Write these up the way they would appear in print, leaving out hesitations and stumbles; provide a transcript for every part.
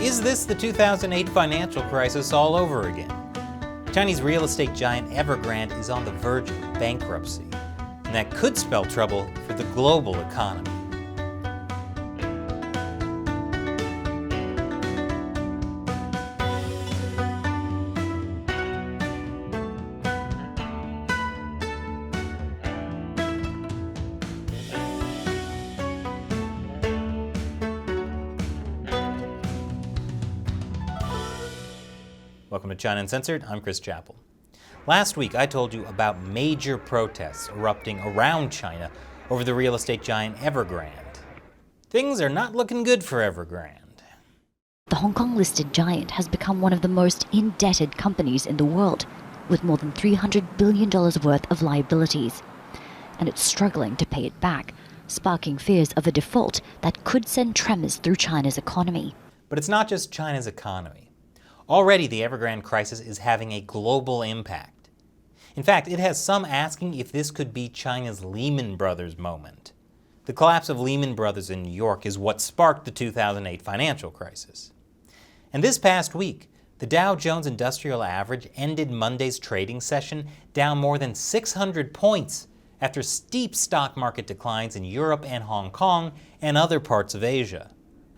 Is this the 2008 financial crisis all over again? Chinese real estate giant Evergrande is on the verge of bankruptcy, and that could spell trouble for the global economy. Welcome to China Uncensored, I'm Chris Chappell. Last week I told you about major protests erupting around China over the real estate giant Evergrande. Things are not looking good for Evergrande. The Hong Kong-listed giant has become one of the most indebted companies in the world, with more than $300 billion worth of liabilities. And it's struggling to pay it back, sparking fears of a default that could send tremors through China's economy. But it's not just China's economy. Already, the Evergrande crisis is having a global impact. In fact, it has some asking if this could be China's Lehman Brothers moment. The collapse of Lehman Brothers in New York is what sparked the 2008 financial crisis. And this past week, the Dow Jones Industrial Average ended Monday's trading session down more than 600 points after steep stock market declines in Europe and Hong Kong and other parts of Asia.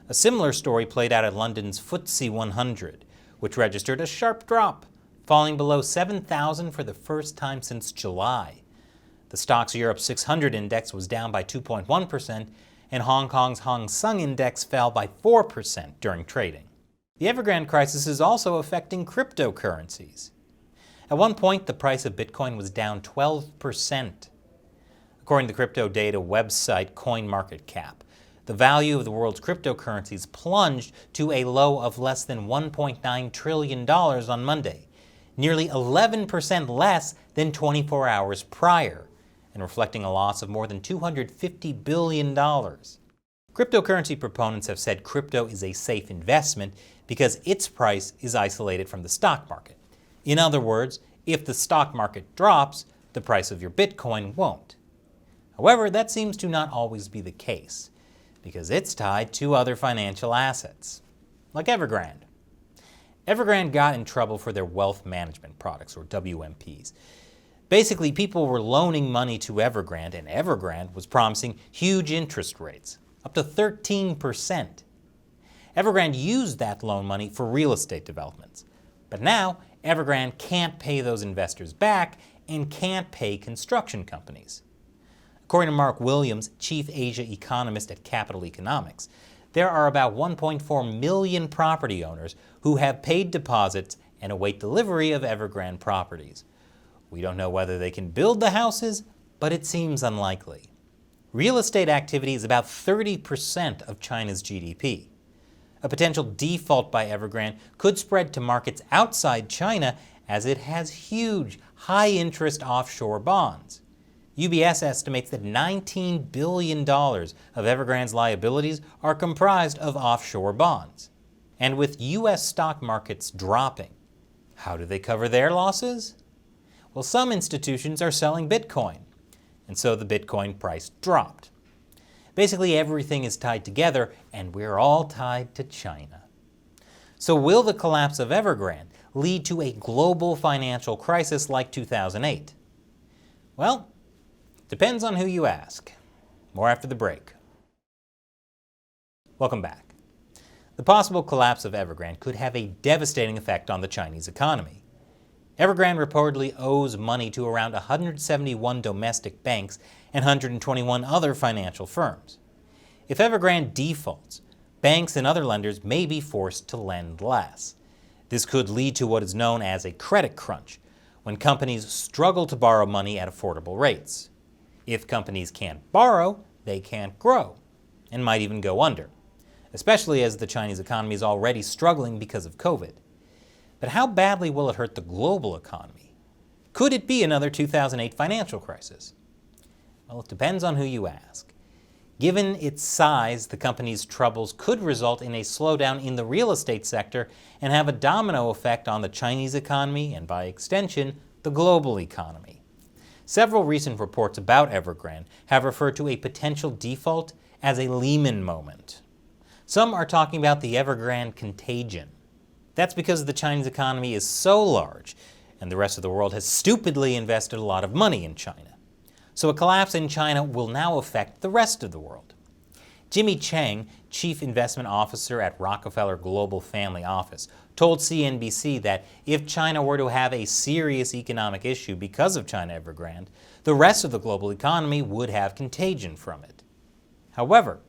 A similar story played out at London's FTSE 100, which registered a sharp drop, falling below 7,000 for the first time since July. The Stoxx Europe 600 index was down by 2.1%, and Hong Kong's Hang Seng index fell by 4% during trading. The Evergrande crisis is also affecting cryptocurrencies. At one point, the price of Bitcoin was down 12%. According to the crypto data website CoinMarketCap, the value of the world's cryptocurrencies plunged to a low of less than $1.9 trillion on Monday, nearly 11% less than 24 hours prior, and reflecting a loss of more than $250 billion. Cryptocurrency proponents have said crypto is a safe investment because its price is isolated from the stock market. In other words, if the stock market drops, the price of your Bitcoin won't. However, that seems to not always be the case, because it's tied to other financial assets, like Evergrande. Evergrande got in trouble for their wealth management products, or WMPs. Basically, people were loaning money to Evergrande, and Evergrande was promising huge interest rates, up to 13%. Evergrande used that loan money for real estate developments. But now, Evergrande can't pay those investors back and can't pay construction companies. According to Mark Williams, chief Asia economist at Capital Economics, there are about 1.4 million property owners who have paid deposits and await delivery of Evergrande properties. We don't know whether they can build the houses, but it seems unlikely. Real estate activity is about 30% of China's GDP. A potential default by Evergrande could spread to markets outside China as it has huge, high-interest offshore bonds. UBS estimates that $19 billion of Evergrande's liabilities are comprised of offshore bonds. And with U.S. stock markets dropping, how do they cover their losses? Well, some institutions are selling Bitcoin, and so the Bitcoin price dropped. Basically, everything is tied together, and we're all tied to China. So will the collapse of Evergrande lead to a global financial crisis like 2008? Well, depends on who you ask. More after the break. Welcome back. The possible collapse of Evergrande could have a devastating effect on the Chinese economy. Evergrande reportedly owes money to around 171 domestic banks and 121 other financial firms. If Evergrande defaults, banks and other lenders may be forced to lend less. This could lead to what is known as a credit crunch, when companies struggle to borrow money at affordable rates. If companies can't borrow, they can't grow, and might even go under, especially as the Chinese economy is already struggling because of COVID. But how badly will it hurt the global economy? Could it be another 2008 financial crisis? Well, it depends on who you ask. Given its size, the company's troubles could result in a slowdown in the real estate sector and have a domino effect on the Chinese economy and, by extension, the global economy. Several recent reports about Evergrande have referred to a potential default as a Lehman moment. Some are talking about the Evergrande contagion. That's because the Chinese economy is so large, and the rest of the world has stupidly invested a lot of money in China. So a collapse in China will now affect the rest of the world. Jimmy Chang, Chief Investment Officer at Rockefeller Global Family Office, told CNBC that if China were to have a serious economic issue because of China Evergrande, the rest of the global economy would have contagion from it. However,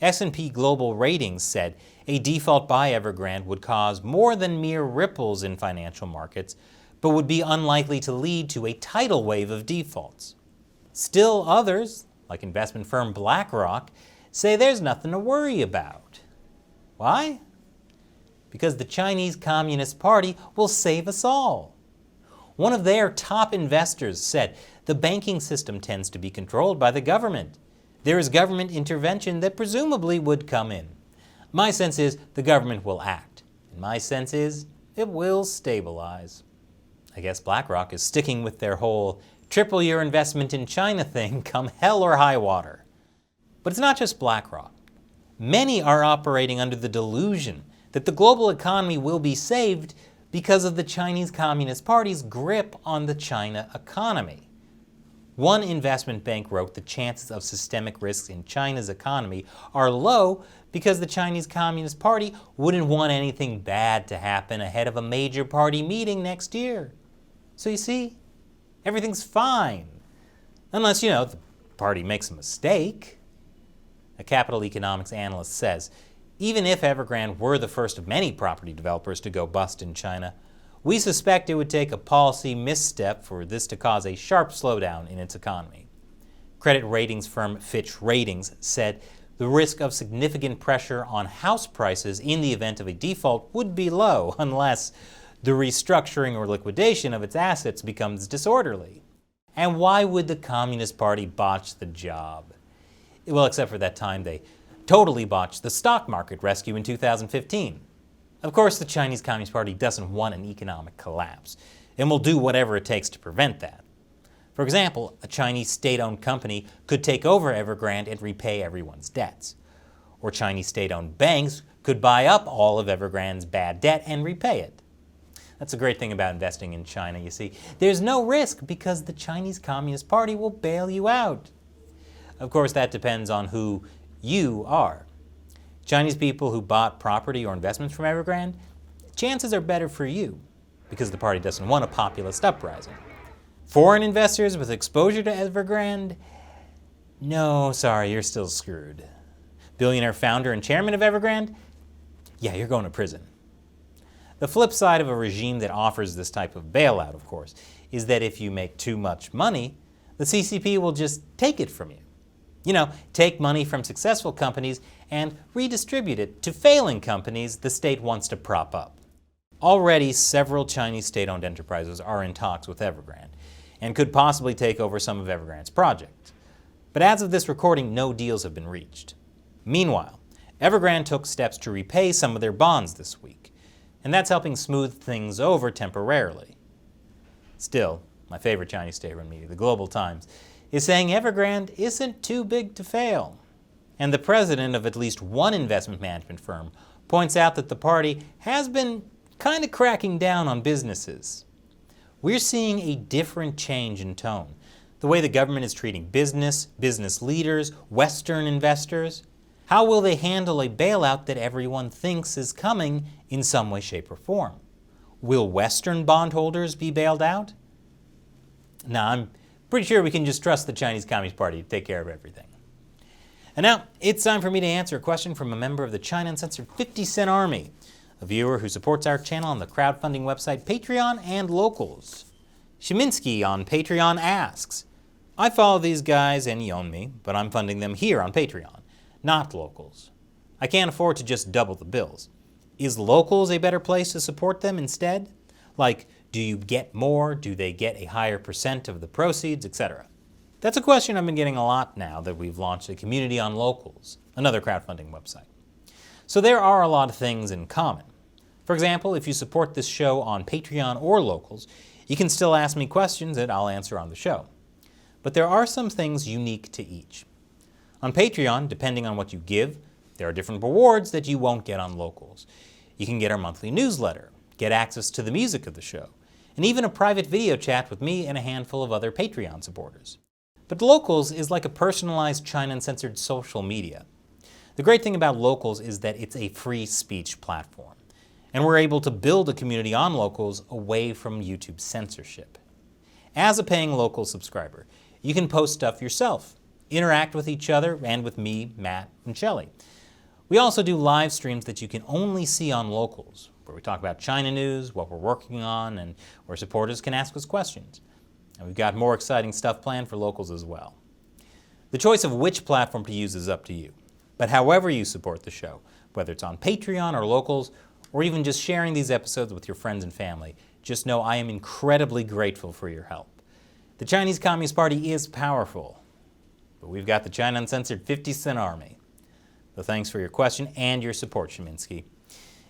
S&P Global Ratings said a default by Evergrande would cause more than mere ripples in financial markets, but would be unlikely to lead to a tidal wave of defaults. Still others, like investment firm BlackRock, say there's nothing to worry about. Why? Because the Chinese Communist Party will save us all. One of their top investors said the banking system tends to be controlled by the government. There is government intervention that presumably would come in. My sense is the government will act. And my sense is it will stabilize. I guess BlackRock is sticking with their whole triple your investment in China thing come hell or high water. But it's not just BlackRock. Many are operating under the delusion that the global economy will be saved because of the Chinese Communist Party's grip on the China economy. One investment bank wrote the chances of systemic risks in China's economy are low because the Chinese Communist Party wouldn't want anything bad to happen ahead of a major party meeting next year. So you see, everything's fine. Unless, the party makes a mistake. A capital economics analyst says, even if Evergrande were the first of many property developers to go bust in China, we suspect it would take a policy misstep for this to cause a sharp slowdown in its economy. Credit ratings firm Fitch Ratings said the risk of significant pressure on house prices in the event of a default would be low unless the restructuring or liquidation of its assets becomes disorderly. And why would the Communist Party botch the job? Well, except for that time they totally botched the stock market rescue in 2015. Of course, the Chinese Communist Party doesn't want an economic collapse, and will do whatever it takes to prevent that. For example, a Chinese state-owned company could take over Evergrande and repay everyone's debts. Or Chinese state-owned banks could buy up all of Evergrande's bad debt and repay it. That's a great thing about investing in China, you see. There's no risk because the Chinese Communist Party will bail you out. Of course, that depends on who you are. Chinese people who bought property or investments from Evergrande, chances are better for you because the party doesn't want a populist uprising. Foreign investors with exposure to Evergrande, no, sorry, you're still screwed. Billionaire founder and chairman of Evergrande, yeah, you're going to prison. The flip side of a regime that offers this type of bailout, of course, is that if you make too much money, the CCP will just take it from you. Take money from successful companies and redistribute it to failing companies the state wants to prop up. Already, several Chinese state-owned enterprises are in talks with Evergrande and could possibly take over some of Evergrande's projects. But as of this recording, no deals have been reached. Meanwhile, Evergrande took steps to repay some of their bonds this week, and that's helping smooth things over temporarily. Still, my favorite Chinese state-run media, the Global Times, is saying Evergrande isn't too big to fail. And the president of at least one investment management firm points out that the party has been kind of cracking down on businesses. We're seeing a different change in tone. The way the government is treating business leaders, Western investors. How will they handle a bailout that everyone thinks is coming in some way, shape, or form? Will Western bondholders be bailed out? No, I'm pretty sure we can just trust the Chinese Communist Party to take care of everything. And now, it's time for me to answer a question from a member of the China Uncensored 50-Cent Army, a viewer who supports our channel on the crowdfunding website Patreon and Locals. Shiminsky on Patreon asks, I follow these guys and you own me, but I'm funding them here on Patreon, not Locals. I can't afford to just double the bills. Is Locals a better place to support them instead? Like, do you get more? Do they get a higher % of the proceeds, etc.? That's a question I've been getting a lot now that we've launched a community on Locals, another crowdfunding website. So there are a lot of things in common. For example, if you support this show on Patreon or Locals, you can still ask me questions that I'll answer on the show. But there are some things unique to each. On Patreon, depending on what you give, There are different rewards that you won't get on Locals. You can get our monthly newsletter, get access to the music of the show, and even a private video chat with me and a handful of other Patreon supporters. But Locals is like a personalized China Uncensored social media. The great thing about Locals is that it's a free speech platform, and we're able to build a community on Locals away from YouTube censorship. As a paying Locals subscriber, you can post stuff yourself, interact with each other and with me, Matt, and Shelley. We also do live streams that you can only see on Locals, where we talk about China news, what we're working on, and where supporters can ask us questions. And we've got more exciting stuff planned for Locals as well. The choice of which platform to use is up to you. But however you support the show, whether it's on Patreon or Locals, or even just sharing these episodes with your friends and family, just know I am incredibly grateful for your help. The Chinese Communist Party is powerful, but we've got the China Uncensored 50-cent army. So thanks for your question and your support, Sheminsky.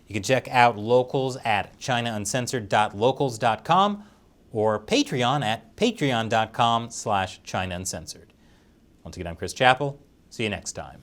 You can check out Locals at chinauncensored.locals.com or Patreon at patreon.com/ChinaUncensored. Once again, I'm Chris Chappell. See you next time.